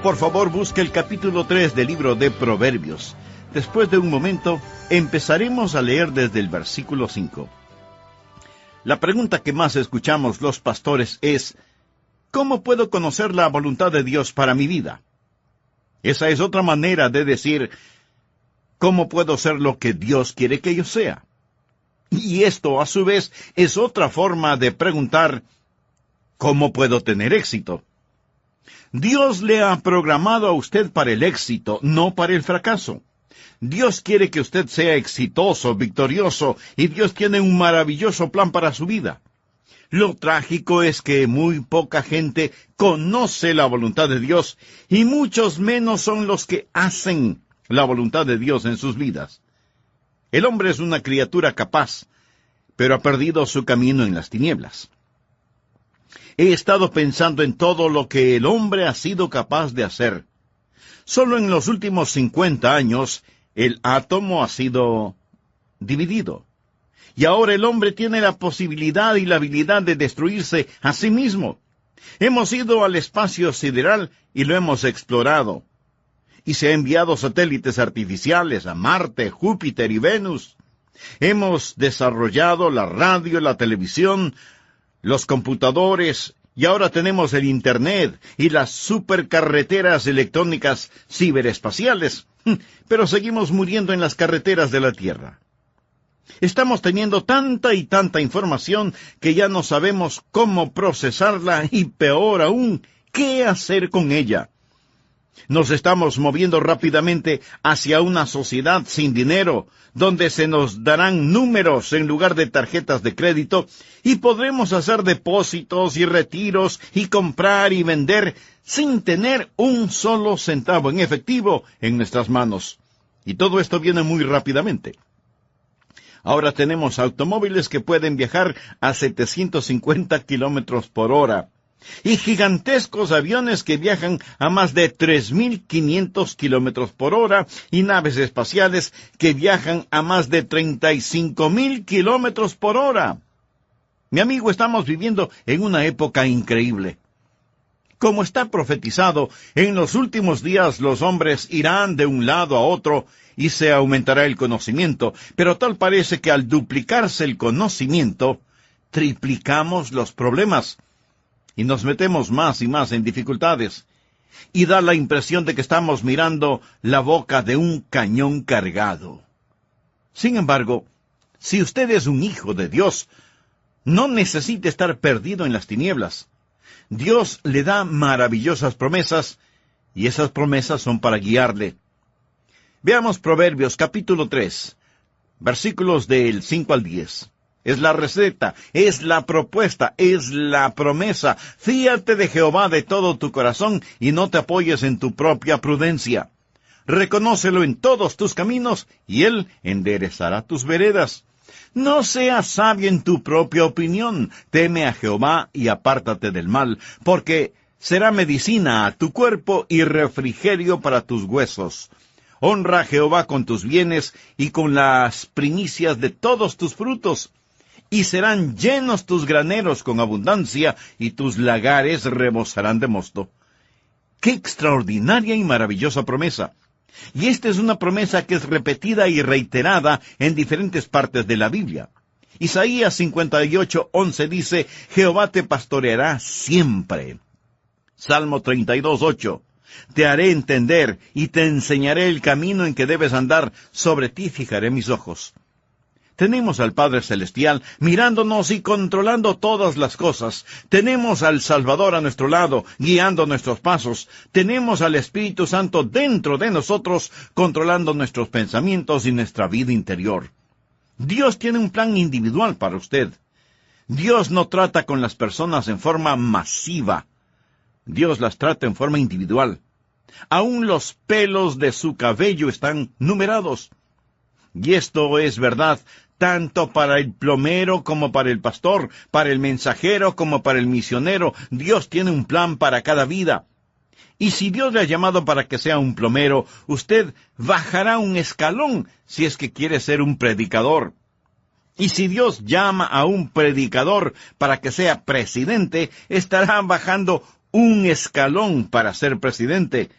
Por favor, busque el capítulo 3 del libro de Proverbios. Después de un momento, empezaremos a leer desde el versículo 5. La pregunta que más escuchamos los pastores es: ¿cómo puedo conocer la voluntad de Dios para mi vida? Esa es otra manera de decir: ¿cómo puedo ser lo que Dios quiere que yo sea? Y esto, a su vez, es otra forma de preguntar: ¿cómo puedo tener éxito? Dios le ha programado a usted para el éxito, no para el fracaso. Dios quiere que usted sea exitoso, victorioso, y Dios tiene un maravilloso plan para su vida. Lo trágico es que muy poca gente conoce la voluntad de Dios, y muchos menos son los que hacen la voluntad de Dios en sus vidas. El hombre es una criatura capaz, pero ha perdido su camino en las tinieblas. He estado pensando en todo lo que el hombre ha sido capaz de hacer. Solo en los últimos 50 años, el átomo ha sido dividido. Y ahora el hombre tiene la posibilidad y la habilidad de destruirse a sí mismo. Hemos ido al espacio sideral y lo hemos explorado. Y se han enviado satélites artificiales a Marte, Júpiter y Venus. Hemos desarrollado la radio, la televisión, los computadores, y ahora tenemos el Internet y las supercarreteras electrónicas ciberespaciales, pero seguimos muriendo en las carreteras de la Tierra. Estamos teniendo tanta y tanta información que ya no sabemos cómo procesarla y, peor aún, qué hacer con ella. Nos estamos moviendo rápidamente hacia una sociedad sin dinero, donde se nos darán números en lugar de tarjetas de crédito, y podremos hacer depósitos y retiros y comprar y vender sin tener un solo centavo en efectivo en nuestras manos. Y todo esto viene muy rápidamente. Ahora tenemos automóviles que pueden viajar a 750 kilómetros por hora. Y gigantescos aviones que viajan a más de 3.500 kilómetros por hora, y naves espaciales que viajan a más de 35.000 kilómetros por hora. Mi amigo, estamos viviendo en una época increíble. Como está profetizado, en los últimos días los hombres irán de un lado a otro y se aumentará el conocimiento, pero tal parece que al duplicarse el conocimiento, triplicamos los problemas. Y nos metemos más y más en dificultades. Y da la impresión de que estamos mirando la boca de un cañón cargado. Sin embargo, si usted es un hijo de Dios, no necesita estar perdido en las tinieblas. Dios le da maravillosas promesas, y esas promesas son para guiarle. Veamos Proverbios capítulo 3, versículos del 5 al 10. Es la receta, es la propuesta, es la promesa. Fíate de Jehová de todo tu corazón y no te apoyes en tu propia prudencia. Reconócelo en todos tus caminos y Él enderezará tus veredas. No seas sabio en tu propia opinión. Teme a Jehová y apártate del mal, porque será medicina a tu cuerpo y refrigerio para tus huesos. Honra a Jehová con tus bienes y con las primicias de todos tus frutos. Y serán llenos tus graneros con abundancia, y tus lagares rebosarán de mosto. ¡Qué extraordinaria y maravillosa promesa! Y esta es una promesa que es repetida y reiterada en diferentes partes de la Biblia. Isaías 58:11 dice: Jehová te pastoreará siempre. Salmo 32:8. Te haré entender y te enseñaré el camino en que debes andar. Sobre ti fijaré mis ojos. Tenemos al Padre Celestial mirándonos y controlando todas las cosas. Tenemos al Salvador a nuestro lado, guiando nuestros pasos. Tenemos al Espíritu Santo dentro de nosotros, controlando nuestros pensamientos y nuestra vida interior. Dios tiene un plan individual para usted. Dios no trata con las personas en forma masiva. Dios las trata en forma individual. Aún los pelos de su cabello están numerados. Y esto es verdad tanto para el plomero como para el pastor, para el mensajero como para el misionero. Dios tiene un plan para cada vida. Y si Dios le ha llamado para que sea un plomero, usted bajará un escalón si es que quiere ser un predicador. Y si Dios llama a un predicador para que sea presidente, estará bajando un escalón para ser presidente.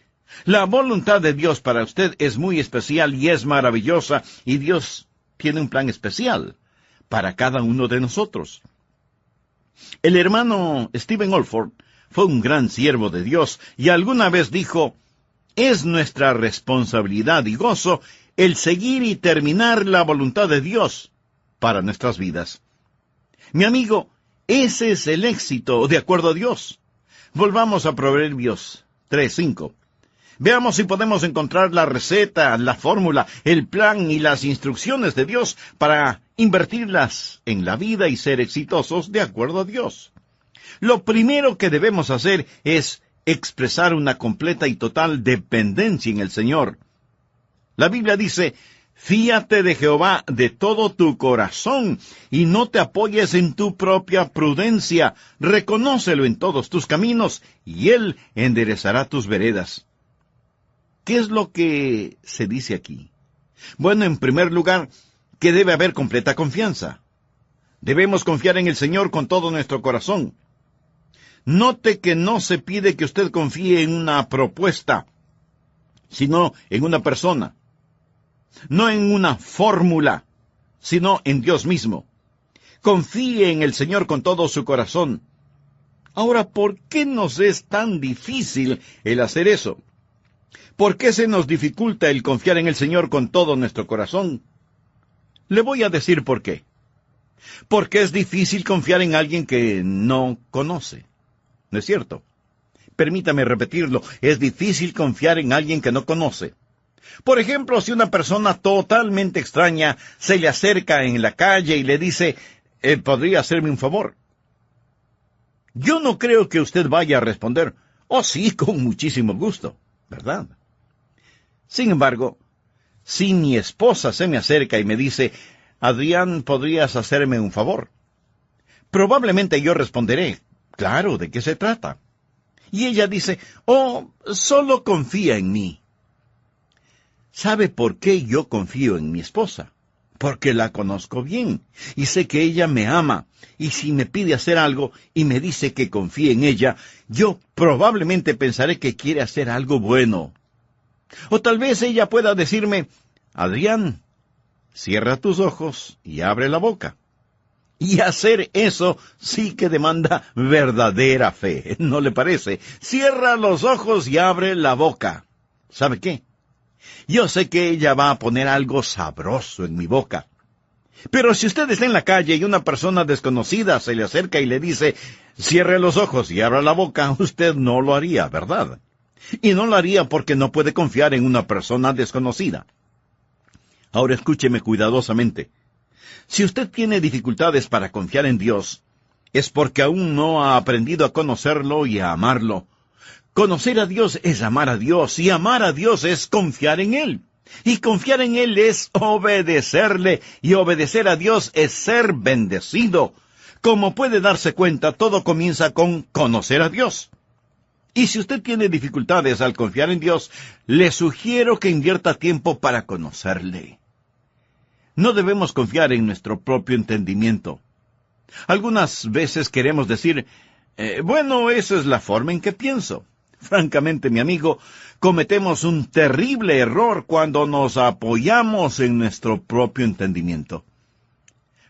La voluntad de Dios para usted es muy especial y es maravillosa, y Dios tiene un plan especial para cada uno de nosotros. El hermano Stephen Olford fue un gran siervo de Dios y alguna vez dijo: es nuestra responsabilidad y gozo el seguir y terminar la voluntad de Dios para nuestras vidas. Mi amigo, ese es el éxito de acuerdo a Dios. Volvamos a Proverbios 3:5. Veamos si podemos encontrar la receta, la fórmula, el plan y las instrucciones de Dios para invertirlas en la vida y ser exitosos de acuerdo a Dios. Lo primero que debemos hacer es expresar una completa y total dependencia en el Señor. La Biblia dice: fíate de Jehová de todo tu corazón y no te apoyes en tu propia prudencia. Reconócelo en todos tus caminos y Él enderezará tus veredas. ¿Qué es lo que se dice aquí? Bueno, en primer lugar, que debe haber completa confianza. Debemos confiar en el Señor con todo nuestro corazón. Note que no se pide que usted confíe en una propuesta, sino en una persona. No en una fórmula, sino en Dios mismo. Confíe en el Señor con todo su corazón. Ahora, ¿por qué nos es tan difícil el hacer eso? ¿Por qué se nos dificulta el confiar en el Señor con todo nuestro corazón? Le voy a decir por qué. Porque es difícil confiar en alguien que no conoce. ¿No es cierto? Permítame repetirlo. Es difícil confiar en alguien que no conoce. Por ejemplo, si una persona totalmente extraña se le acerca en la calle y le dice: ¿podría hacerme un favor? Yo no creo que usted vaya a responder: oh sí, con muchísimo gusto, ¿verdad? Sin embargo, si mi esposa se me acerca y me dice: Adrián, ¿podrías hacerme un favor? Probablemente yo responderé: claro, ¿de qué se trata? Y ella dice: oh, solo confía en mí. ¿Sabe por qué yo confío en mi esposa? Porque la conozco bien, y sé que ella me ama, y si me pide hacer algo y me dice que confíe en ella, yo probablemente pensaré que quiere hacer algo bueno. O tal vez ella pueda decirme: Adrián, cierra tus ojos y abre la boca. Y hacer eso sí que demanda verdadera fe, ¿no le parece? Cierra los ojos y abre la boca. ¿Sabe qué? Yo sé que ella va a poner algo sabroso en mi boca. Pero si usted está en la calle y una persona desconocida se le acerca y le dice: cierre los ojos y abra la boca, usted no lo haría, ¿verdad? Y no lo haría porque no puede confiar en una persona desconocida. Ahora escúcheme cuidadosamente. Si usted tiene dificultades para confiar en Dios, es porque aún no ha aprendido a conocerlo y a amarlo. Conocer a Dios es amar a Dios, y amar a Dios es confiar en Él. Y confiar en Él es obedecerle, y obedecer a Dios es ser bendecido. Como puede darse cuenta, todo comienza con conocer a Dios. Y si usted tiene dificultades al confiar en Dios, le sugiero que invierta tiempo para conocerle. No debemos confiar en nuestro propio entendimiento. Algunas veces queremos decir: bueno, esa es la forma en que pienso. Francamente, mi amigo, cometemos un terrible error cuando nos apoyamos en nuestro propio entendimiento.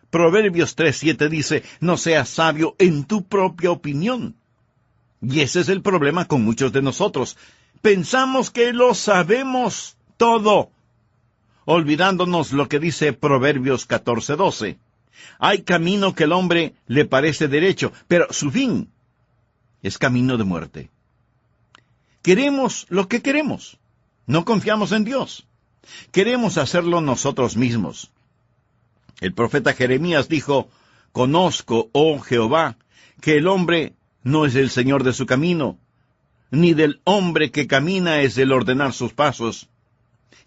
Proverbios 3:7 dice: no seas sabio en tu propia opinión. Y ese es el problema con muchos de nosotros. Pensamos que lo sabemos todo, olvidándonos lo que dice Proverbios 14:12. Hay camino que el hombre le parece derecho, pero su fin es camino de muerte. Queremos lo que queremos. No confiamos en Dios. Queremos hacerlo nosotros mismos. El profeta Jeremías dijo: conozco, oh Jehová, que el hombre no es el señor de su camino, ni del hombre que camina es el ordenar sus pasos.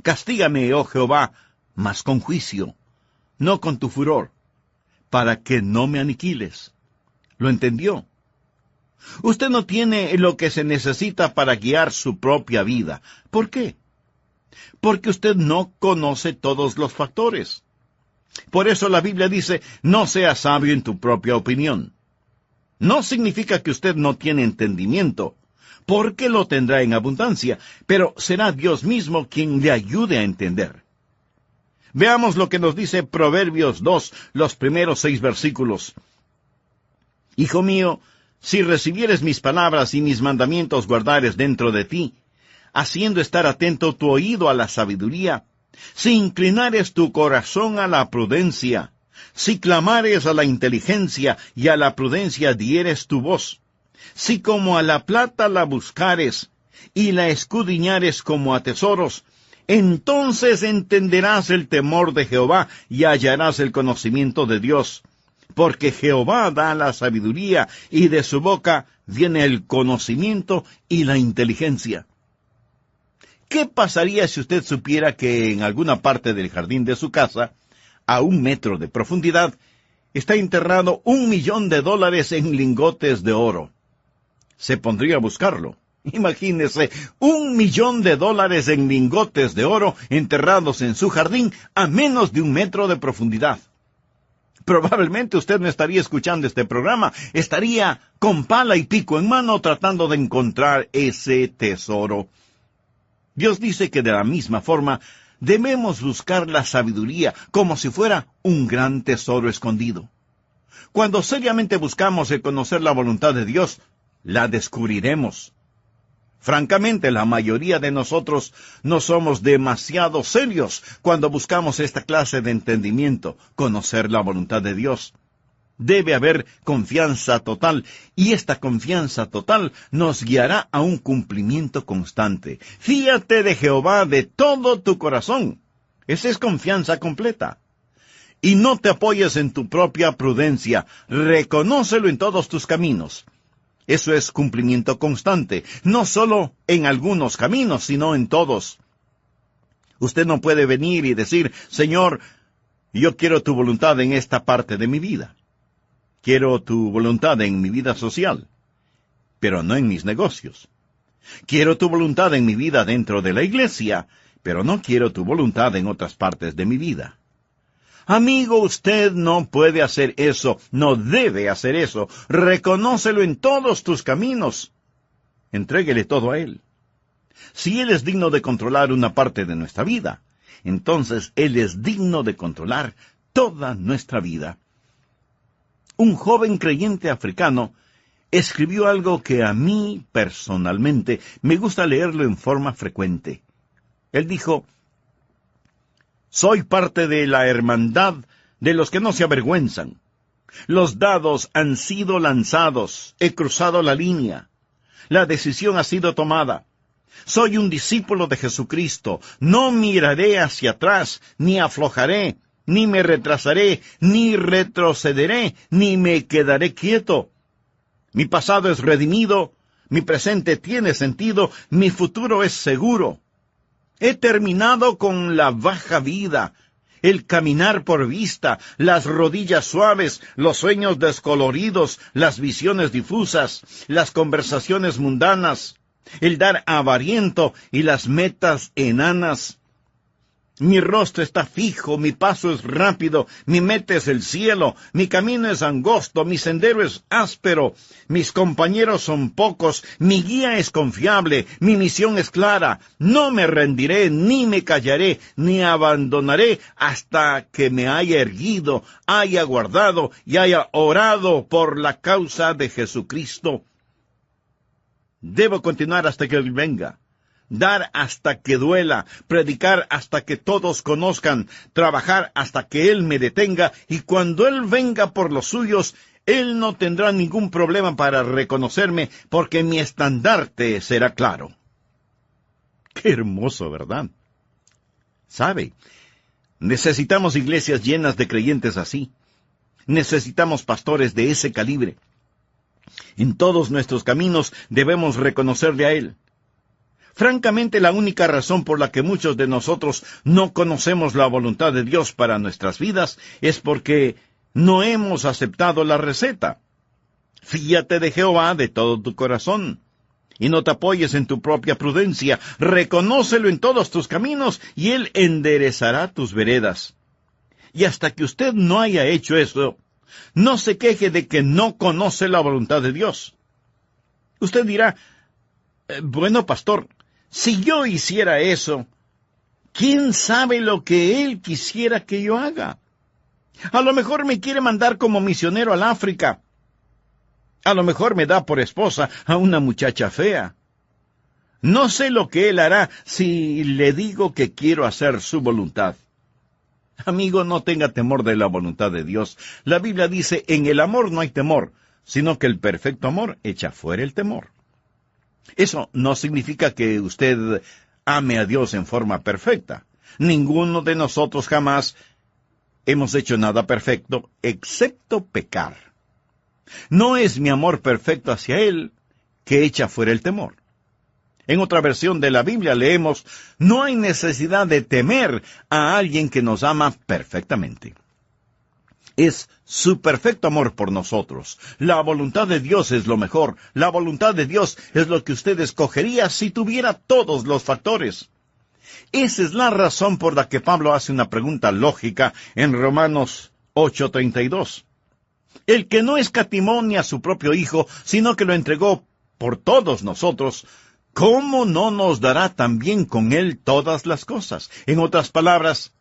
Castígame, oh Jehová, mas con juicio, no con tu furor, para que no me aniquiles. ¿Lo entendió? Usted no tiene lo que se necesita para guiar su propia vida. ¿Por qué? Porque usted no conoce todos los factores. Por eso la Biblia dice: no seas sabio en tu propia opinión. No significa que usted no tiene entendimiento, porque lo tendrá en abundancia, pero será Dios mismo quien le ayude a entender. Veamos lo que nos dice Proverbios 2, los primeros 6 versículos. Hijo mío, si recibieres mis palabras y mis mandamientos guardares dentro de ti, haciendo estar atento tu oído a la sabiduría, si inclinares tu corazón a la prudencia, si clamares a la inteligencia y a la prudencia dieres tu voz, si como a la plata la buscares y la escudriñares como a tesoros, entonces entenderás el temor de Jehová y hallarás el conocimiento de Dios, porque Jehová da la sabiduría y de su boca viene el conocimiento y la inteligencia. ¿Qué pasaría si usted supiera que en alguna parte del jardín de su casa, a 1 metro de profundidad, está enterrado $1,000,000 en lingotes de oro? Se pondría a buscarlo. Imagínese, $1,000,000 en lingotes de oro enterrados en su jardín a menos de 1 metro de profundidad. Probablemente usted no estaría escuchando este programa, estaría con pala y pico en mano tratando de encontrar ese tesoro. Dios dice que de la misma forma debemos buscar la sabiduría como si fuera un gran tesoro escondido. Cuando seriamente buscamos el conocer la voluntad de Dios, la descubriremos. Francamente, la mayoría de nosotros no somos demasiado serios cuando buscamos esta clase de entendimiento, conocer la voluntad de Dios. Debe haber confianza total, y esta confianza total nos guiará a un cumplimiento constante. Fíate de Jehová de todo tu corazón. Esa es confianza completa. Y no te apoyes en tu propia prudencia, reconócelo en todos tus caminos. Eso es cumplimiento constante, no solo en algunos caminos, sino en todos. Usted no puede venir y decir, Señor, yo quiero tu voluntad en esta parte de mi vida. Quiero tu voluntad en mi vida social, pero no en mis negocios. Quiero tu voluntad en mi vida dentro de la iglesia, pero no quiero tu voluntad en otras partes de mi vida. Amigo, usted no puede hacer eso, no debe hacer eso. Reconócelo en todos tus caminos. Entréguele todo a Él. Si Él es digno de controlar una parte de nuestra vida, entonces Él es digno de controlar toda nuestra vida. Un joven creyente africano escribió algo que a mí, personalmente, me gusta leerlo en forma frecuente. Él dijo, soy parte de la hermandad de los que no se avergüenzan. Los dados han sido lanzados, he cruzado la línea. La decisión ha sido tomada. Soy un discípulo de Jesucristo. No miraré hacia atrás, ni aflojaré, ni me retrasaré, ni retrocederé, ni me quedaré quieto. Mi pasado es redimido, mi presente tiene sentido, mi futuro es seguro. He terminado con la baja vida, el caminar por vista, las rodillas suaves, los sueños descoloridos, las visiones difusas, las conversaciones mundanas, el dar avariento y las metas enanas. Mi rostro está fijo, mi paso es rápido, mi meta es el cielo, mi camino es angosto, mi sendero es áspero, mis compañeros son pocos, mi guía es confiable, mi misión es clara. No me rendiré, ni me callaré, ni abandonaré hasta que me haya erguido, haya guardado y haya orado por la causa de Jesucristo. Debo continuar hasta que Él venga. Dar hasta que duela, predicar hasta que todos conozcan, trabajar hasta que Él me detenga, y cuando Él venga por los suyos, Él no tendrá ningún problema para reconocerme, porque mi estandarte será claro. Qué hermoso, ¿verdad? ¿Sabe? Necesitamos iglesias llenas de creyentes así. Necesitamos pastores de ese calibre. En todos nuestros caminos debemos reconocerle a Él. Francamente, la única razón por la que muchos de nosotros no conocemos la voluntad de Dios para nuestras vidas es porque no hemos aceptado la receta. Fíate de Jehová de todo tu corazón, y no te apoyes en tu propia prudencia. Reconócelo en todos tus caminos, y Él enderezará tus veredas. Y hasta que usted no haya hecho eso, No se queje de que no conoce la voluntad de Dios. Usted dirá, bueno, pastor, si yo hiciera eso, ¿quién sabe lo que Él quisiera que yo haga? A lo mejor me quiere mandar como misionero al África. A lo mejor me da por esposa a una muchacha fea. No sé lo que Él hará si le digo que quiero hacer su voluntad. Amigo, no tenga temor de la voluntad de Dios. La Biblia dice, en el amor no hay temor, sino que el perfecto amor echa fuera el temor. Eso no significa que usted ame a Dios en forma perfecta. Ninguno de nosotros jamás hemos hecho nada perfecto, excepto pecar. No es mi amor perfecto hacia Él que echa fuera el temor. En otra versión de la Biblia leemos, no hay necesidad de temer a alguien que nos ama perfectamente. Es su perfecto amor por nosotros. La voluntad de Dios es lo mejor. La voluntad de Dios es lo que usted escogería si tuviera todos los factores. Esa es la razón por la que Pablo hace una pregunta lógica en Romanos 8:32. El que no escatimó ni a su propio Hijo, sino que lo entregó por todos nosotros, ¿cómo no nos dará también con Él todas las cosas? En otras palabras,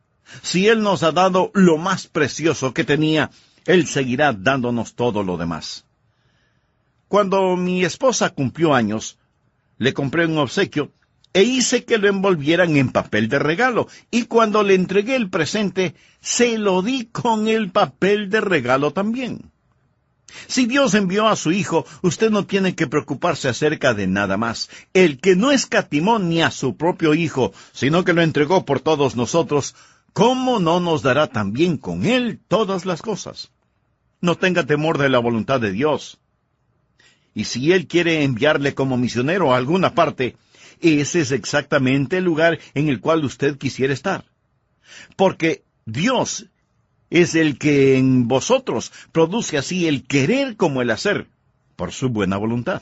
si Él nos ha dado lo más precioso que tenía, Él seguirá dándonos todo lo demás. Cuando mi esposa cumplió años, le compré un obsequio e hice que lo envolvieran en papel de regalo. Y cuando le entregué el presente, se lo di con el papel de regalo también. Si Dios envió a su Hijo, usted no tiene que preocuparse acerca de nada más. El que no escatimó ni a su propio Hijo, sino que lo entregó por todos nosotros, ¿cómo no nos dará también con Él todas las cosas? No tenga temor de la voluntad de Dios. Y si Él quiere enviarle como misionero a alguna parte, ese es exactamente el lugar en el cual usted quisiera estar. Porque Dios es el que en vosotros produce así el querer como el hacer, por su buena voluntad.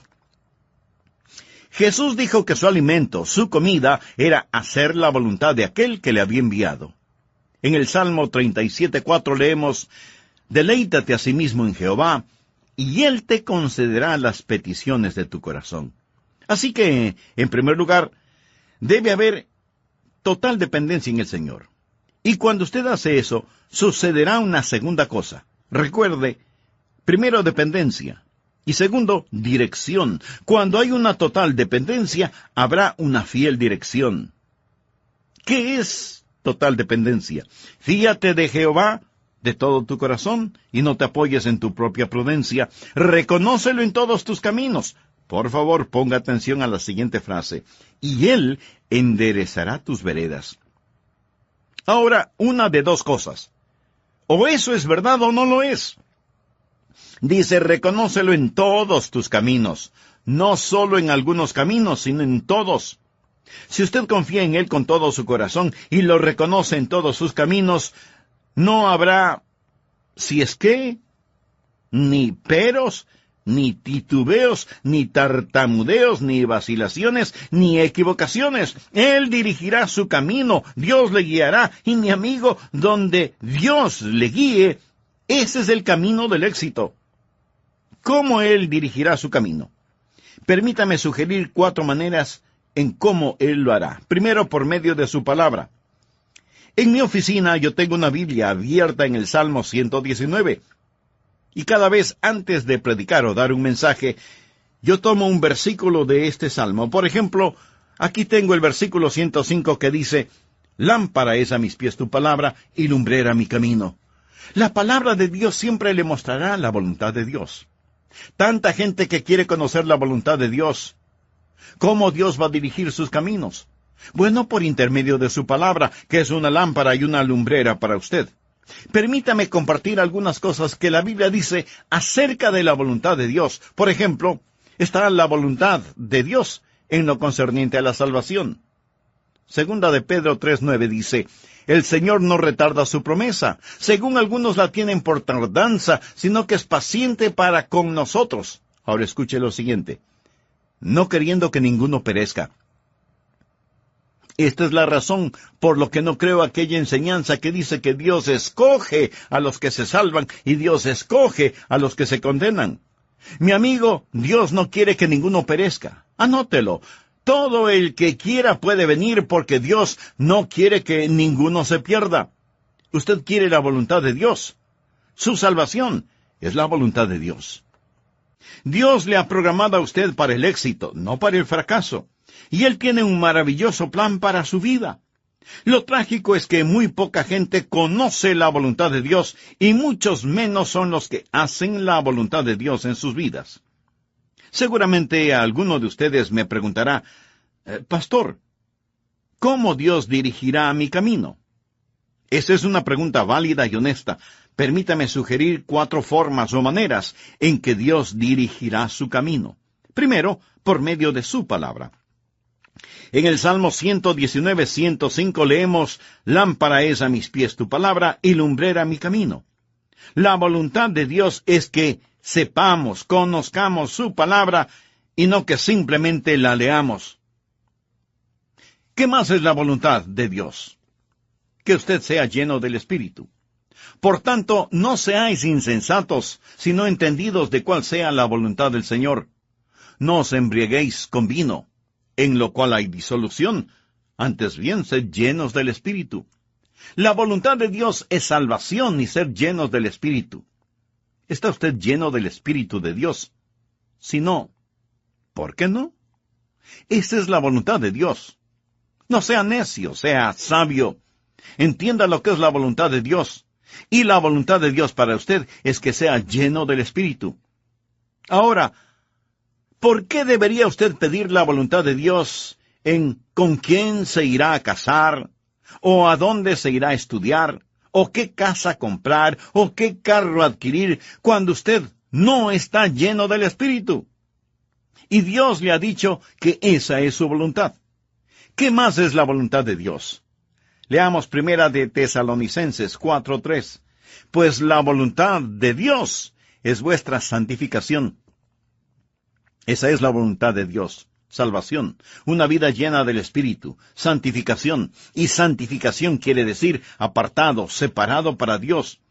Jesús dijo que su alimento, su comida, era hacer la voluntad de aquel que le había enviado. En el Salmo 37:4 leemos, «Deleítate a sí mismo en Jehová, y Él te concederá las peticiones de tu corazón». Así que, en primer lugar, debe haber total dependencia en el Señor. Y cuando usted hace eso, sucederá una segunda cosa. Recuerde, primero dependencia, y segundo, dirección. Cuando hay una total dependencia, habrá una fiel dirección. ¿Qué es total dependencia? Fíate de Jehová de todo tu corazón, y no te apoyes en tu propia prudencia. Reconócelo en todos tus caminos. Por favor, ponga atención a la siguiente frase. Y Él enderezará tus veredas. Ahora, una de dos cosas. O eso es verdad o no lo es. Dice, reconócelo en todos tus caminos. No solo en algunos caminos, sino en todos. Si usted confía en Él con todo su corazón y lo reconoce en todos sus caminos, no habrá, si es que, ni peros, ni titubeos, ni tartamudeos, ni vacilaciones, ni equivocaciones. Él dirigirá su camino, Dios le guiará, y mi amigo, donde Dios le guíe, ese es el camino del éxito. ¿Cómo Él dirigirá su camino? Permítame sugerir 4 maneras en cómo Él lo hará. Primero, por medio de su palabra. En mi oficina yo tengo una Biblia abierta en el Salmo 119. Y cada vez antes de predicar o dar un mensaje, yo tomo un versículo de este salmo. Por ejemplo, aquí tengo el versículo 105 que dice, «Lámpara es a mis pies tu palabra y lumbrera mi camino». La palabra de Dios siempre le mostrará la voluntad de Dios. Tanta gente que quiere conocer la voluntad de Dios. ¿Cómo Dios va a dirigir sus caminos? Bueno, por intermedio de su palabra, que es una lámpara y una lumbrera para usted. Permítame compartir algunas cosas que la Biblia dice acerca de la voluntad de Dios. Por ejemplo, está la voluntad de Dios en lo concerniente a la salvación. Segunda de Pedro 3:9 dice, «El Señor no retarda su promesa, según algunos la tienen por tardanza, sino que es paciente para con nosotros». Ahora escuche lo siguiente, «no queriendo que ninguno perezca». Esta es la razón por lo que no creo aquella enseñanza que dice que Dios escoge a los que se salvan y Dios escoge a los que se condenan. Mi amigo, Dios no quiere que ninguno perezca. Anótelo. Todo el que quiera puede venir porque Dios no quiere que ninguno se pierda. Usted quiere la voluntad de Dios. Su salvación es la voluntad de Dios. Dios le ha programado a usted para el éxito, no para el fracaso. Y Él tiene un maravilloso plan para su vida. Lo trágico es que muy poca gente conoce la voluntad de Dios y muchos menos son los que hacen la voluntad de Dios en sus vidas. Seguramente alguno de ustedes me preguntará, Pastor, ¿cómo Dios dirigirá mi camino? Esa es una pregunta válida y honesta. Permítame sugerir 4 formas o maneras en que Dios dirigirá su camino. Primero, por medio de su palabra. En el Salmo 119:105 leemos, «Lámpara es a mis pies tu palabra y lumbrera mi camino». La voluntad de Dios es que sepamos, conozcamos su palabra y no que simplemente la leamos. ¿Qué más es la voluntad de Dios? Que usted sea lleno del Espíritu. Por tanto, no seáis insensatos, sino entendidos de cuál sea la voluntad del Señor. No os embriaguéis con vino, en lo cual hay disolución, antes bien sed llenos del Espíritu. La voluntad de Dios es salvación y ser llenos del Espíritu. ¿Está usted lleno del Espíritu de Dios? Si no, ¿por qué no? Esa es la voluntad de Dios. No sea necio, sea sabio. Entienda lo que es la voluntad de Dios. Y la voluntad de Dios para usted es que sea lleno del Espíritu. Ahora, ¿por qué debería usted pedir la voluntad de Dios en con quién se irá a casar, o a dónde se irá a estudiar, o qué casa comprar, o qué carro adquirir, cuando usted no está lleno del Espíritu? Y Dios le ha dicho que esa es su voluntad. ¿Qué más es la voluntad de Dios? Leamos primera de Tesalonicenses 4:3. Pues la voluntad de Dios es vuestra santificación. Esa es la voluntad de Dios. Salvación, una vida llena del Espíritu, santificación. Y santificación quiere decir apartado, separado para Dios.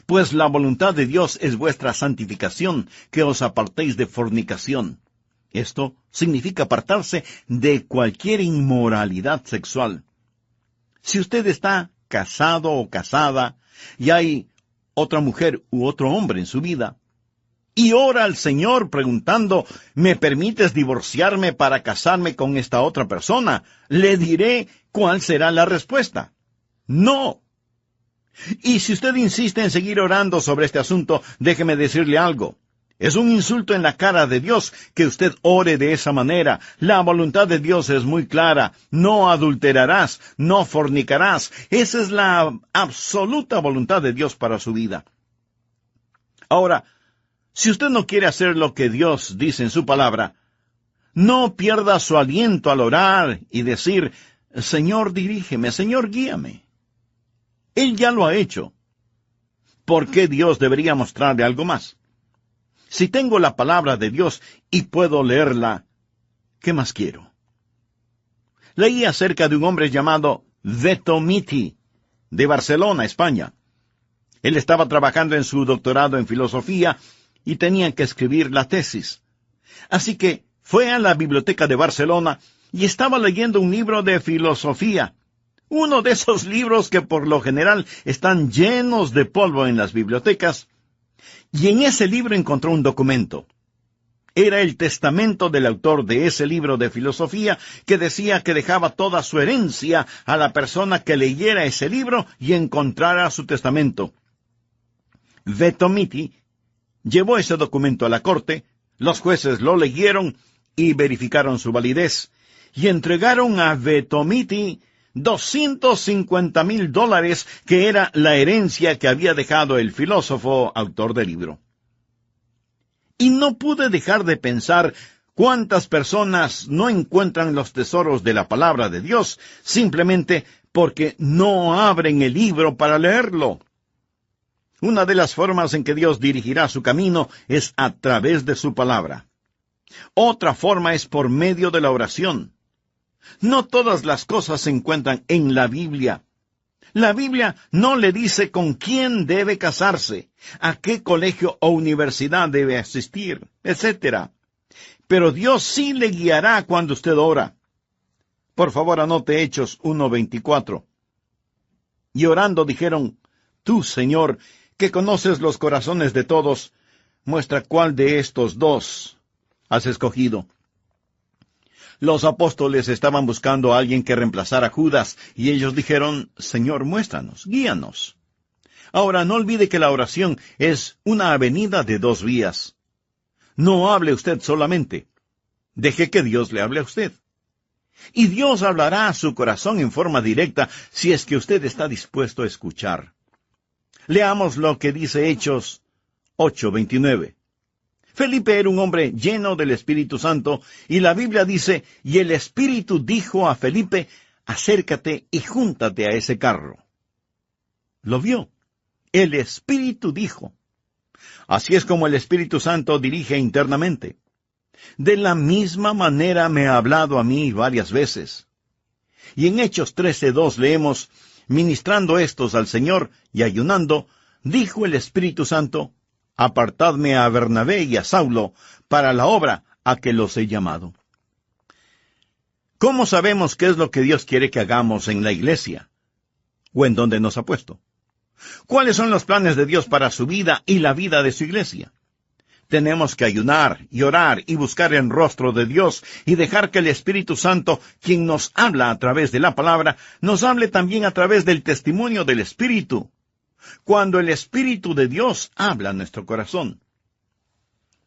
Pues la voluntad de Dios es vuestra santificación, que os apartéis de fornicación. Esto significa apartarse de cualquier inmoralidad sexual. Si usted está casado o casada, y hay otra mujer u otro hombre en su vida, y ora al Señor preguntando, ¿me permites divorciarme para casarme con esta otra persona? Le diré cuál será la respuesta. No. Y si usted insiste en seguir orando sobre este asunto, déjeme decirle algo. Es un insulto en la cara de Dios que usted ore de esa manera. La voluntad de Dios es muy clara. No adulterarás, no fornicarás. Esa es la absoluta voluntad de Dios para su vida. Ahora, si usted no quiere hacer lo que Dios dice en su palabra, no pierda su aliento al orar y decir, Señor, dirígeme, Señor, guíame. Él ya lo ha hecho. ¿Por qué Dios debería mostrarle algo más? Si tengo la palabra de Dios y puedo leerla, ¿qué más quiero? Leí acerca de un hombre llamado Vetomiti, de Barcelona, España. Él estaba trabajando en su doctorado en filosofía y tenía que escribir la tesis. Así que fue a la biblioteca de Barcelona y estaba leyendo un libro de filosofía. Uno de esos libros que por lo general están llenos de polvo en las bibliotecas. Y en ese libro encontró un documento. Era el testamento del autor de ese libro de filosofía que decía que dejaba toda su herencia a la persona que leyera ese libro y encontrara su testamento. Vetomiti llevó ese documento a la corte, los jueces lo leyeron y verificaron su validez, y entregaron a Vetomiti $250,000, que era la herencia que había dejado el filósofo autor del libro. Y no pude dejar de pensar cuántas personas no encuentran los tesoros de la palabra de Dios simplemente porque no abren el libro para leerlo. Una de las formas en que Dios dirigirá su camino es a través de su palabra. Otra forma es por medio de la oración. No todas las cosas se encuentran en la Biblia. La Biblia no le dice con quién debe casarse, a qué colegio o universidad debe asistir, etc. Pero Dios sí le guiará cuando usted ora. Por favor, anote Hechos 1:24. Y orando dijeron, tú, Señor, que conoces los corazones de todos, muestra cuál de estos dos has escogido. Los apóstoles estaban buscando a alguien que reemplazara a Judas, y ellos dijeron, Señor, muéstranos, guíanos. Ahora, no olvide que la oración es una avenida de dos vías. No hable usted solamente. Deje que Dios le hable a usted. Y Dios hablará a su corazón en forma directa si es que usted está dispuesto a escuchar. Leamos lo que dice Hechos 8:29. Felipe era un hombre lleno del Espíritu Santo, y la Biblia dice, y el Espíritu dijo a Felipe, acércate y júntate a ese carro. ¿Lo vio? El Espíritu dijo. Así es como el Espíritu Santo dirige internamente. De la misma manera me ha hablado a mí varias veces. Y en Hechos 13:2 leemos, ministrando estos al Señor y ayunando, dijo el Espíritu Santo, apartadme a Bernabé y a Saulo para la obra a que los he llamado. ¿Cómo sabemos qué es lo que Dios quiere que hagamos en la iglesia? ¿O en dónde nos ha puesto? ¿Cuáles son los planes de Dios para su vida y la vida de su iglesia? Tenemos que ayunar y orar y buscar el rostro de Dios y dejar que el Espíritu Santo, quien nos habla a través de la palabra, nos hable también a través del testimonio del Espíritu. Cuando el Espíritu de Dios habla a nuestro corazón.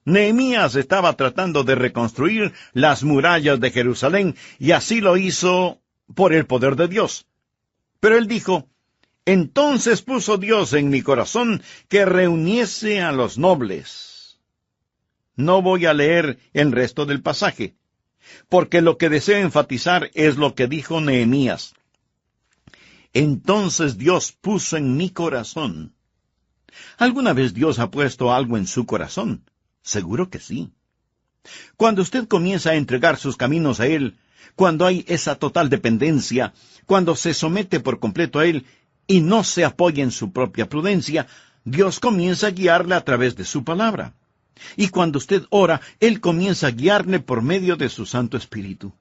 Nehemías estaba tratando de reconstruir las murallas de Jerusalén, y así lo hizo por el poder de Dios. Pero él dijo, entonces puso Dios en mi corazón que reuniese a los nobles. No voy a leer el resto del pasaje, porque lo que deseo enfatizar es lo que dijo Nehemías. Entonces Dios puso en mi corazón. ¿Alguna vez Dios ha puesto algo en su corazón? Seguro que sí. Cuando usted comienza a entregar sus caminos a Él, cuando hay esa total dependencia, cuando se somete por completo a Él y no se apoya en su propia prudencia, Dios comienza a guiarle a través de su palabra. Y cuando usted ora, Él comienza a guiarle por medio de su Santo Espíritu.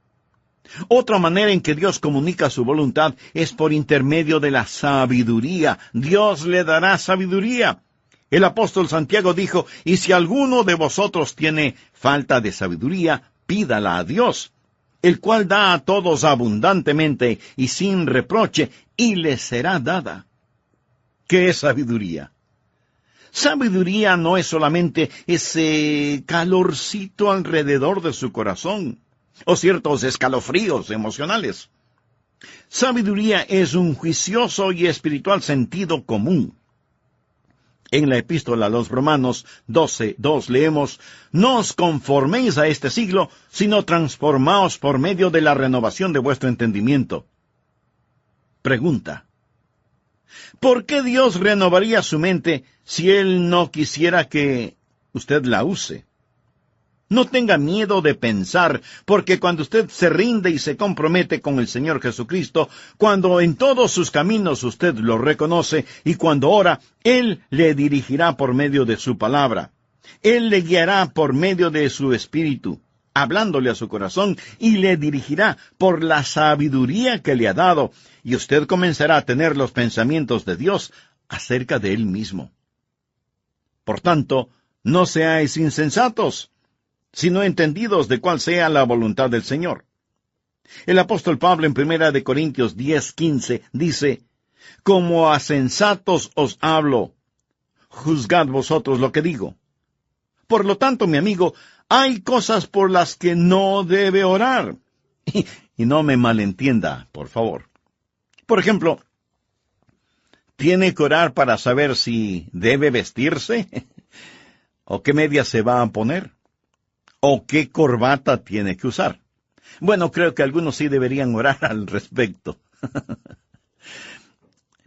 Otra manera en que Dios comunica su voluntad es por intermedio de la sabiduría. Dios le dará sabiduría. El apóstol Santiago dijo, y si alguno de vosotros tiene falta de sabiduría, pídala a Dios, el cual da a todos abundantemente y sin reproche, y le será dada. ¿Qué es sabiduría? Sabiduría no es solamente ese calorcito alrededor de su corazón, o ciertos escalofríos emocionales. Sabiduría es un juicioso y espiritual sentido común. En la epístola a los Romanos 12:2 leemos, no os conforméis a este siglo, sino transformaos por medio de la renovación de vuestro entendimiento. Pregunta, ¿por qué Dios renovaría su mente si Él no quisiera que usted la use? No tenga miedo de pensar, porque cuando usted se rinde y se compromete con el Señor Jesucristo, cuando en todos sus caminos usted lo reconoce, y cuando ora, Él le dirigirá por medio de su palabra. Él le guiará por medio de su Espíritu, hablándole a su corazón, y le dirigirá por la sabiduría que le ha dado, y usted comenzará a tener los pensamientos de Dios acerca de Él mismo. Por tanto, no seáis insensatos, sino entendidos de cuál sea la voluntad del Señor. El apóstol Pablo en 1 Corintios 10:15 dice, como a sensatos os hablo, juzgad vosotros lo que digo. Por lo tanto, mi amigo, hay cosas por las que no debe orar. Y no me malentienda, por favor. Por ejemplo, ¿tiene que orar para saber si debe vestirse? ¿O qué media se va a poner? ¿O qué corbata tiene que usar? Bueno, creo que algunos sí deberían orar al respecto.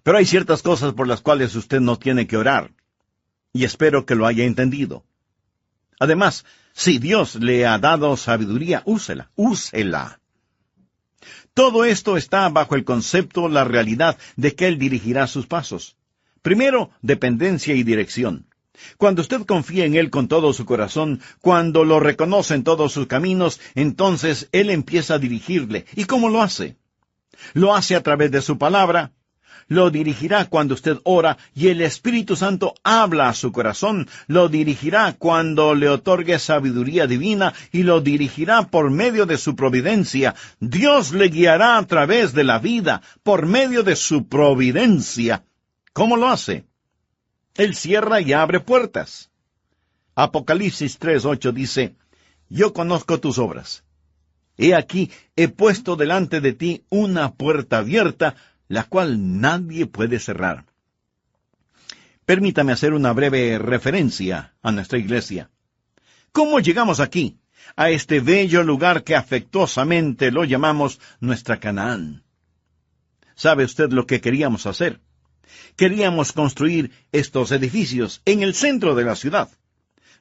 Pero hay ciertas cosas por las cuales usted no tiene que orar. Y espero que lo haya entendido. Además, si Dios le ha dado sabiduría, úsela. Todo esto está bajo el concepto, la realidad de que Él dirigirá sus pasos. Primero, dependencia y dirección. Cuando usted confía en Él con todo su corazón, cuando lo reconoce en todos sus caminos, entonces Él empieza a dirigirle. ¿Y cómo lo hace? Lo hace a través de su palabra. Lo dirigirá cuando usted ora y el Espíritu Santo habla a su corazón. Lo dirigirá cuando le otorgue sabiduría divina y lo dirigirá por medio de su providencia. Dios le guiará a través de la vida por medio de su providencia. ¿Cómo lo hace? Él cierra y abre puertas. Apocalipsis 3:8 dice, Yo conozco tus obras. He aquí, he puesto delante de ti una puerta abierta, la cual nadie puede cerrar. Permítame hacer una breve referencia a nuestra iglesia. ¿Cómo llegamos aquí, a este bello lugar que afectuosamente lo llamamos nuestra Canaán? ¿Sabe usted lo que queríamos hacer? Queríamos construir estos edificios en el centro de la ciudad.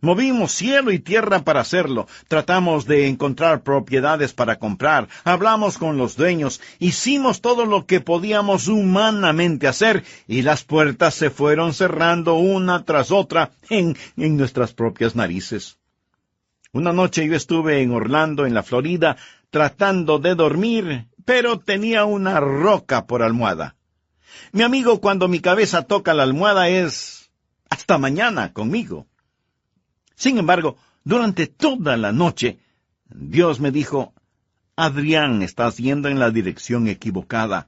Movimos cielo y tierra para hacerlo. Tratamos de encontrar propiedades para comprar. Hablamos con los dueños. Hicimos todo lo que podíamos humanamente hacer. Y las puertas se fueron cerrando una tras otra en nuestras propias narices. Una noche yo estuve en Orlando, en la Florida, tratando de dormir, pero tenía una roca por almohada. Mi amigo, cuando mi cabeza toca la almohada es hasta mañana conmigo. Sin embargo, durante toda la noche, Dios me dijo, Adrián, estás yendo en la dirección equivocada.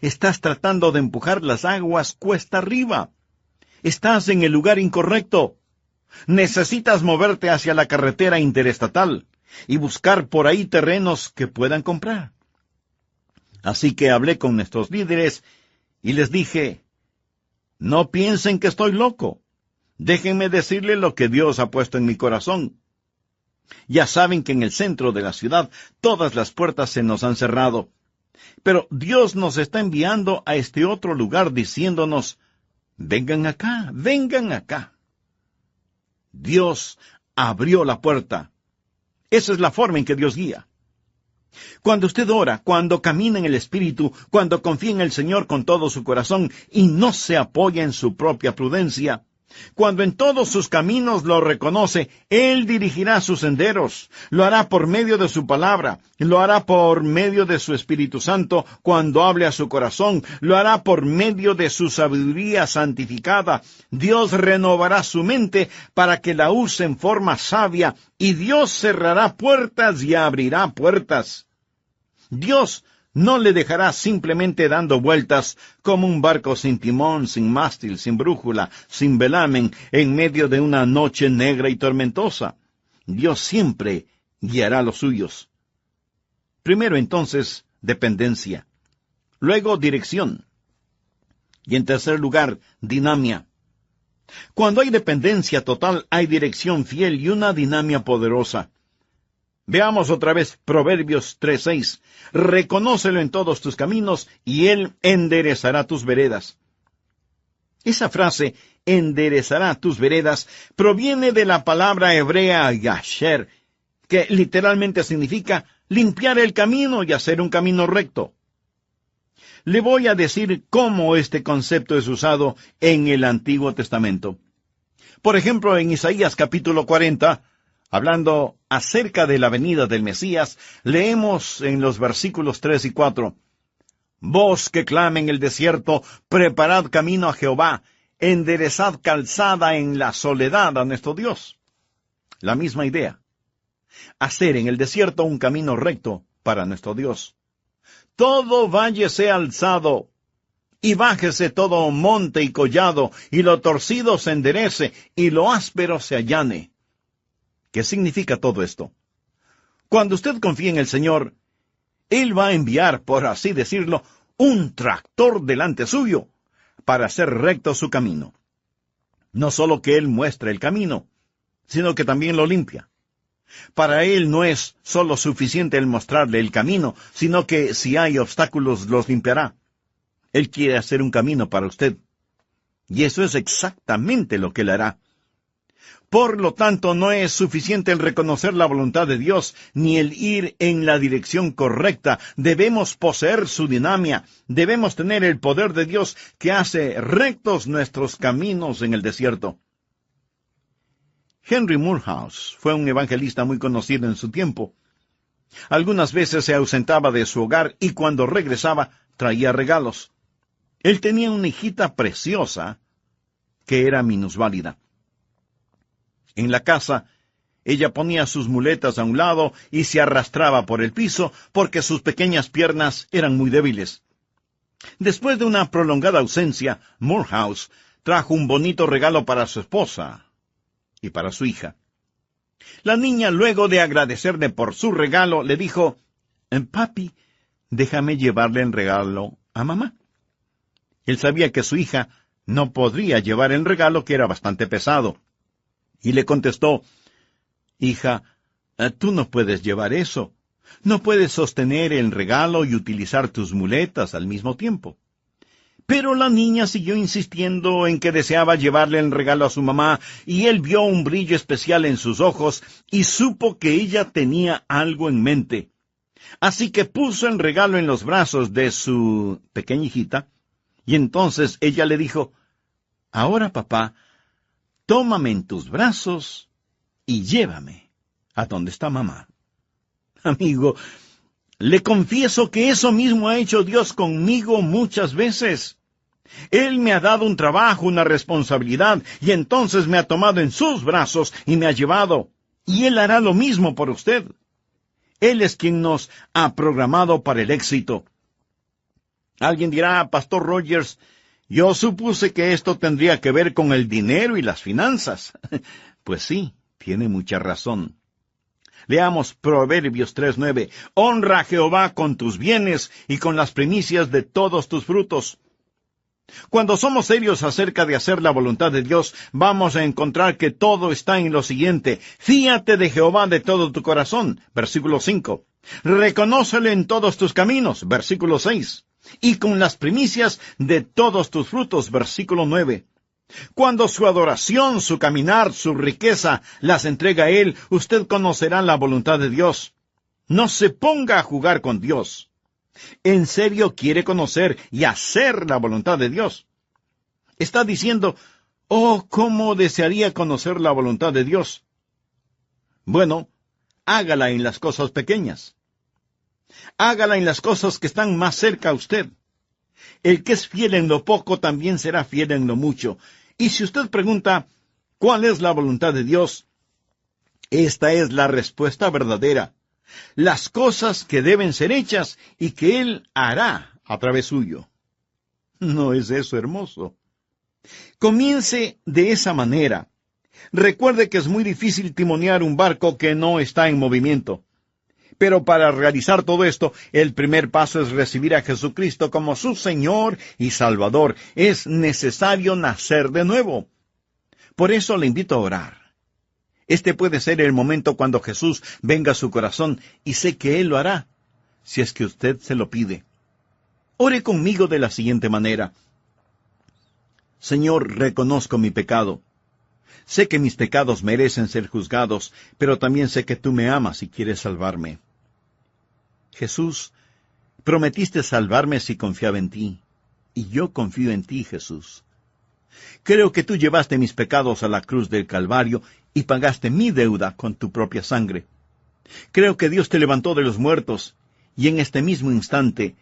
Estás tratando de empujar las aguas cuesta arriba. Estás en el lugar incorrecto. Necesitas moverte hacia la carretera interestatal y buscar por ahí terrenos que puedan comprar. Así que hablé con nuestros líderes y les dije, no piensen que estoy loco. Déjenme decirle lo que Dios ha puesto en mi corazón. Ya saben que en el centro de la ciudad todas las puertas se nos han cerrado. Pero Dios nos está enviando a este otro lugar diciéndonos, vengan acá, vengan acá. Dios abrió la puerta. Esa es la forma en que Dios guía. Cuando usted ora, cuando camina en el Espíritu, cuando confía en el Señor con todo su corazón y no se apoya en su propia prudencia, cuando en todos sus caminos lo reconoce, Él dirigirá sus senderos, lo hará por medio de su palabra, lo hará por medio de su Espíritu Santo cuando hable a su corazón, lo hará por medio de su sabiduría santificada. Dios renovará su mente para que la use en forma sabia y Dios cerrará puertas y abrirá puertas. Dios no le dejará simplemente dando vueltas como un barco sin timón, sin mástil, sin brújula, sin velamen, en medio de una noche negra y tormentosa. Dios siempre guiará a los suyos. Primero entonces, dependencia. Luego, dirección. Y en tercer lugar, dinamia. Cuando hay dependencia total, hay dirección fiel y una dinamia poderosa. Veamos otra vez Proverbios 3:6. Reconócelo en todos tus caminos, y Él enderezará tus veredas. Esa frase, enderezará tus veredas, proviene de la palabra hebrea yasher, que literalmente significa limpiar el camino y hacer un camino recto. Le voy a decir cómo este concepto es usado en el Antiguo Testamento. Por ejemplo, en Isaías capítulo 40, hablando acerca de la venida del Mesías, leemos en los versículos 3 y 4, Voz que clama en el desierto, preparad camino a Jehová, enderezad calzada en la soledad a nuestro Dios. La misma idea. Hacer en el desierto un camino recto para nuestro Dios. Todo valle sea alzado, y bájese todo monte y collado, y lo torcido se enderece, y lo áspero se allane. ¿Qué significa todo esto? Cuando usted confía en el Señor, Él va a enviar, por así decirlo, un tractor delante suyo para hacer recto su camino. No solo que Él muestre el camino, sino que también lo limpia. Para Él no es solo suficiente el mostrarle el camino, sino que si hay obstáculos los limpiará. Él quiere hacer un camino para usted. Y eso es exactamente lo que Él hará. Por lo tanto, no es suficiente el reconocer la voluntad de Dios, ni el ir en la dirección correcta. Debemos poseer su dinamia. Debemos tener el poder de Dios que hace rectos nuestros caminos en el desierto. Henry Moorhouse fue un evangelista muy conocido en su tiempo. Algunas veces se ausentaba de su hogar y cuando regresaba traía regalos. Él tenía una hijita preciosa que era minusválida. En la casa, ella ponía sus muletas a un lado y se arrastraba por el piso porque sus pequeñas piernas eran muy débiles. Después de una prolongada ausencia, Moorhouse trajo un bonito regalo para su esposa y para su hija. La niña, luego de agradecerle por su regalo, le dijo, «Papi, déjame llevarle el regalo a mamá». Él sabía que su hija no podría llevar el regalo, que era bastante pesado. Y le contestó, «Hija, tú no puedes llevar eso. No puedes sostener el regalo y utilizar tus muletas al mismo tiempo». Pero la niña siguió insistiendo en que deseaba llevarle el regalo a su mamá, y él vio un brillo especial en sus ojos y supo que ella tenía algo en mente. Así que puso el regalo en los brazos de su pequeña hijita, y entonces ella le dijo, «Ahora, papá, tómame en tus brazos y llévame a donde está mamá». Amigo, le confieso que eso mismo ha hecho Dios conmigo muchas veces. Él me ha dado un trabajo, una responsabilidad, y entonces me ha tomado en sus brazos y me ha llevado. Y Él hará lo mismo por usted. Él es quien nos ha programado para el éxito. Alguien dirá, Pastor Rogers, yo supuse que esto tendría que ver con el dinero y las finanzas. Pues sí, tiene mucha razón. Leamos Proverbios 3:9. Honra a Jehová con tus bienes y con las primicias de todos tus frutos. Cuando somos serios acerca de hacer la voluntad de Dios, vamos a encontrar que todo está en lo siguiente. Fíate de Jehová de todo tu corazón, versículo 5. Reconócele en todos tus caminos, versículo 6. Y con las primicias de todos tus frutos, versículo 9. Cuando su adoración, su caminar, su riqueza las entrega a Él, usted conocerá la voluntad de Dios. No se ponga a jugar con Dios. ¿En serio quiere conocer y hacer la voluntad de Dios? Está diciendo, «Oh, cómo desearía conocer la voluntad de Dios». Bueno, hágala en las cosas pequeñas. Hágala en las cosas que están más cerca a usted. El que es fiel en lo poco también será fiel en lo mucho. Y si usted pregunta, ¿cuál es la voluntad de Dios? Esta es la respuesta verdadera. Las cosas que deben ser hechas y que Él hará a través suyo. ¿No es eso hermoso? Comience de esa manera. Recuerde que es muy difícil timonear un barco que no está en movimiento. Pero para realizar todo esto, el primer paso es recibir a Jesucristo como su Señor y Salvador. Es necesario nacer de nuevo. Por eso le invito a orar. Este puede ser el momento cuando Jesús venga a su corazón, y sé que Él lo hará, si es que usted se lo pide. Ore conmigo de la siguiente manera. Señor, reconozco mi pecado. Sé que mis pecados merecen ser juzgados, pero también sé que tú me amas y quieres salvarme. Jesús, prometiste salvarme si confiaba en ti, y yo confío en ti, Jesús. Creo que tú llevaste mis pecados a la cruz del Calvario y pagaste mi deuda con tu propia sangre. Creo que Dios te levantó de los muertos, y en este mismo instante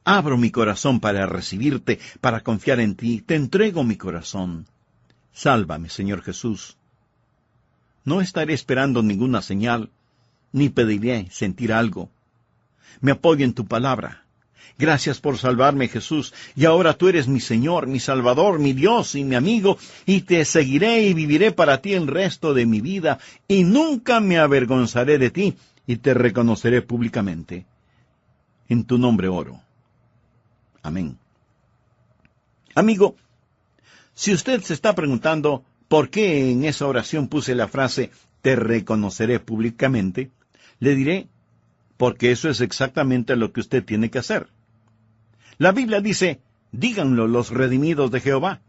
abro mi corazón para recibirte, para confiar en ti. Te entrego mi corazón. Sálvame, Señor Jesús. No estaré esperando ninguna señal, ni pediré sentir algo. Me apoyo en tu palabra. Gracias por salvarme, Jesús, y ahora tú eres mi Señor, mi Salvador, mi Dios y mi amigo, y te seguiré y viviré para ti el resto de mi vida, y nunca me avergonzaré de ti, y te reconoceré públicamente. En tu nombre oro. Amén. Amigo, si usted se está preguntando por qué en esa oración puse la frase «te reconoceré públicamente», le diré, porque eso es exactamente lo que usted tiene que hacer. La Biblia dice, díganlo los redimidos de Jehová.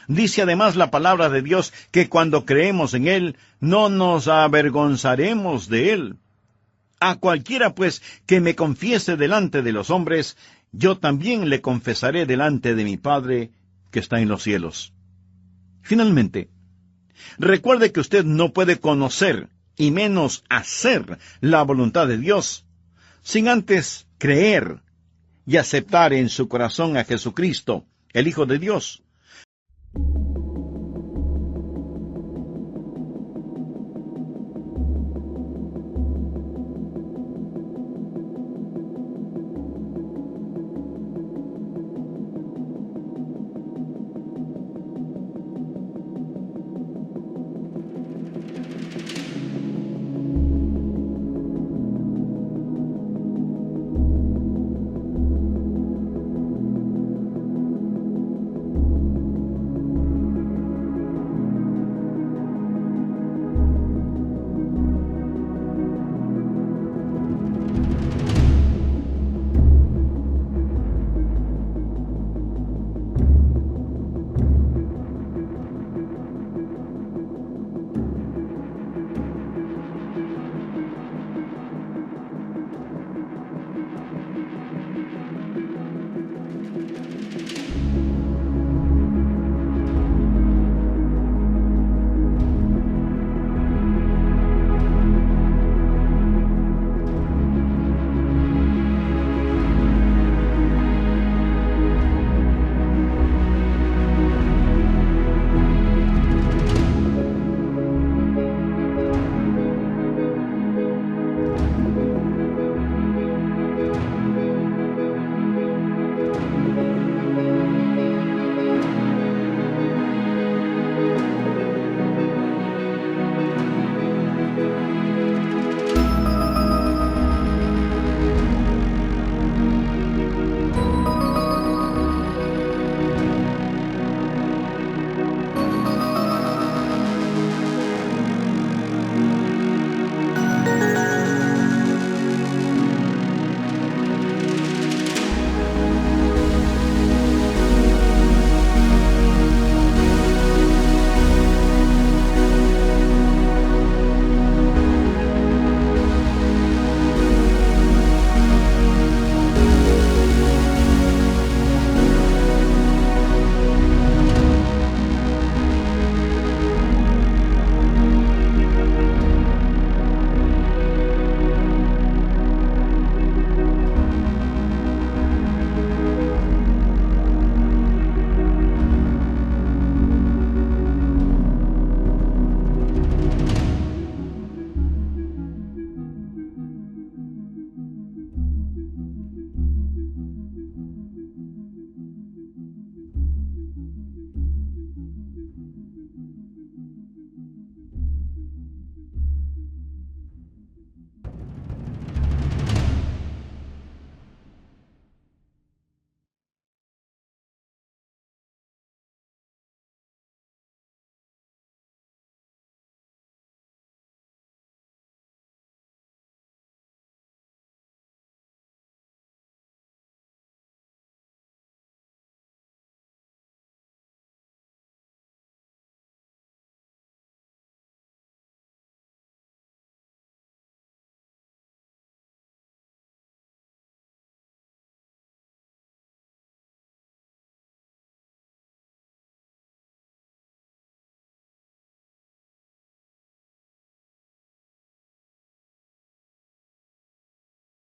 Dice además la palabra de Dios que cuando creemos en Él, no nos avergonzaremos de Él. A cualquiera, pues, que me confiese delante de los hombres, yo también le confesaré delante de mi Padre que está en los cielos. Finalmente, recuerde que usted no puede conocer, y menos hacer, la voluntad de Dios, sin antes creer y aceptar en su corazón a Jesucristo, el Hijo de Dios.